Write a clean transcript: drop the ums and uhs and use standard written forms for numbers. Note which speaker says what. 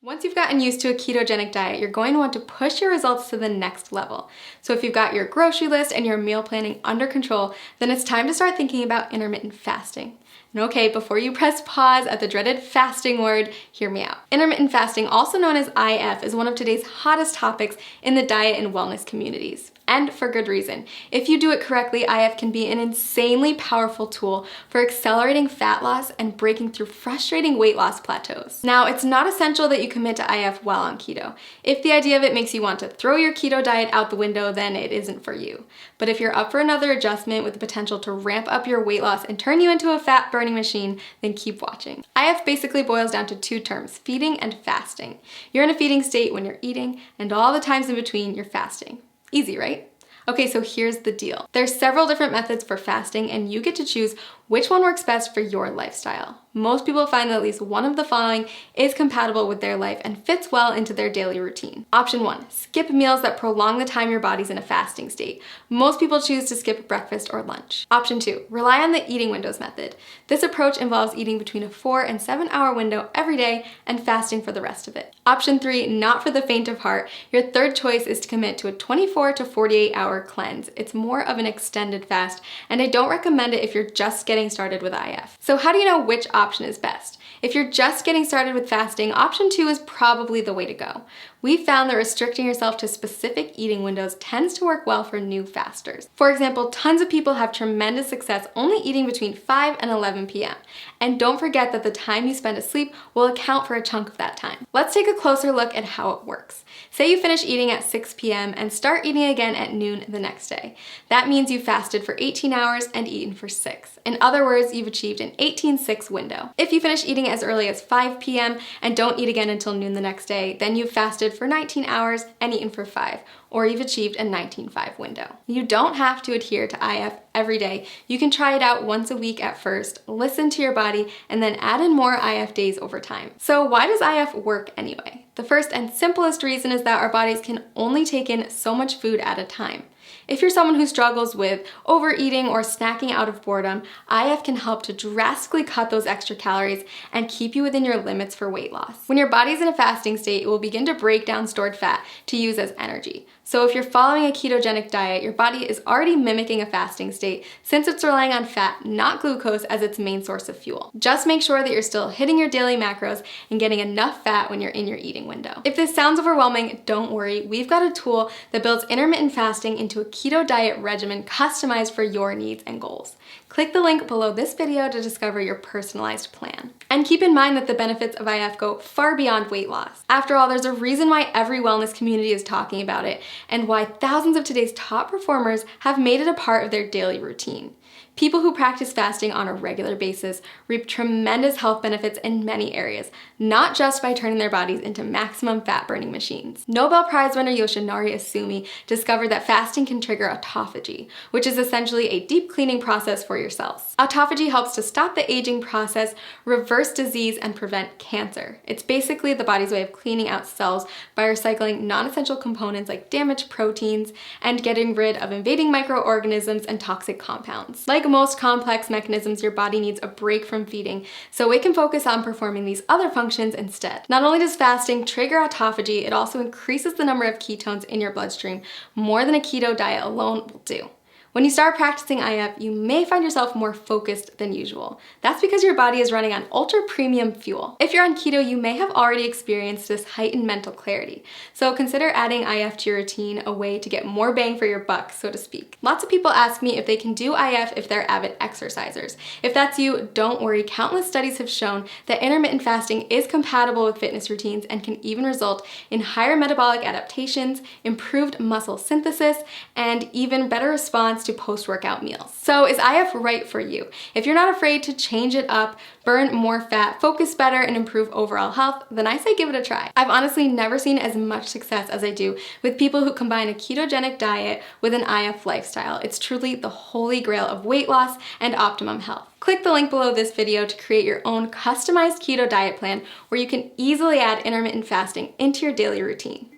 Speaker 1: Once you've gotten used to a ketogenic diet, you're going to want to push your results to the next level. So if you've got your grocery list and your meal planning under control, then it's time to start thinking about intermittent fasting. And okay, before you press pause at the dreaded fasting word, hear me out. Intermittent fasting, also known as IF, is one of today's hottest topics in the diet and wellness communities. And for good reason. If you do it correctly, IF can be an insanely powerful tool for accelerating fat loss and breaking through frustrating weight loss plateaus. Now, it's not essential that you commit to IF while on keto. If the idea of it makes you want to throw your keto diet out the window, then it isn't for you. But if you're up for another adjustment with the potential to ramp up your weight loss and turn you into a fat burning machine, then keep watching. IF basically boils down to two terms, feeding and fasting. You're in a feeding state when you're eating, and all the times in between, you're fasting. Easy, right? Okay, so here's the deal. There's several different methods for fasting, and you get to choose which one works best for your lifestyle. Most people find that at least one of the following is compatible with their life and fits well into their daily routine. Option 1, skip meals that prolong the time your body's in a fasting state. Most people choose to skip breakfast or lunch. Option 2, rely on the eating windows method. This approach involves eating between a 4 and 7 hour window every day and fasting for the rest of it. Option 3, not for the faint of heart. Your third choice is to commit to a 24 to 48 hour cleanse. It's more of an extended fast, and I don't recommend it if you're just getting started with IF. So how do you know which option is best? If you're just getting started with fasting, option 2 is probably the way to go. We found that restricting yourself to specific eating windows tends to work well for new fasters. For example, tons of people have tremendous success only eating between 5 and 11 p.m. And don't forget that the time you spend asleep will account for a chunk of that time. Let's take a closer look at how it works. Say you finish eating at 6 p.m. and start eating again at noon the next day. That means you fasted for 18 hours and eaten for 6. In other words, you've achieved an 18-6 window. If you finish eating as early as 5 p.m. and don't eat again until noon the next day, then you've fasted for 19 hours and eaten for 5, or you've achieved a 19-5 window. You don't have to adhere to IF every day. You can try it out once a week at first, listen to your body, and then add in more IF days over time. So why does IF work anyway? The first and simplest reason is that our bodies can only take in so much food at a time. If you're someone who struggles with overeating or snacking out of boredom, IF can help to drastically cut those extra calories and keep you within your limits for weight loss. When your body's in a fasting state, it will begin to break down stored fat to use as energy. So if you're following a ketogenic diet, your body is already mimicking a fasting state since it's relying on fat, not glucose, as its main source of fuel. Just make sure that you're still hitting your daily macros and getting enough fat when you're in your eating window. If this sounds overwhelming, don't worry. We've got a tool that builds intermittent fasting into a keto diet regimen customized for your needs and goals. Click the link below this video to discover your personalized plan. And keep in mind that the benefits of IF go far beyond weight loss. After all, there's a reason why every wellness community is talking about it and why thousands of today's top performers have made it a part of their daily routine. People who practice fasting on a regular basis reap tremendous health benefits in many areas, not just by turning their bodies into maximum fat-burning machines. Nobel Prize winner Yoshinari Asumi discovered that fasting can trigger autophagy, which is essentially a deep cleaning process for your cells. Autophagy helps to stop the aging process, reverse disease, and prevent cancer. It's basically the body's way of cleaning out cells by recycling non-essential components like damaged proteins and getting rid of invading microorganisms and toxic compounds. Like most complex mechanisms, your body needs a break from feeding, so it can focus on performing these other functions instead. Not only does fasting trigger autophagy, it also increases the number of ketones in your bloodstream more than a keto diet alone will do. When you start practicing IF, you may find yourself more focused than usual. That's because your body is running on ultra premium fuel. If you're on keto, you may have already experienced this heightened mental clarity. So consider adding IF to your routine, a way to get more bang for your buck, so to speak. Lots of people ask me if they can do IF if they're avid exercisers. If that's you, don't worry. Countless studies have shown that intermittent fasting is compatible with fitness routines and can even result in higher metabolic adaptations, improved muscle synthesis, and even better response to post-workout meals. So is IF right for you? If you're not afraid to change it up, burn more fat, focus better, and improve overall health, then I say give it a try. I've honestly never seen as much success as I do with people who combine a ketogenic diet with an IF lifestyle. It's truly the holy grail of weight loss and optimum health. Click the link below this video to create your own customized keto diet plan where you can easily add intermittent fasting into your daily routine.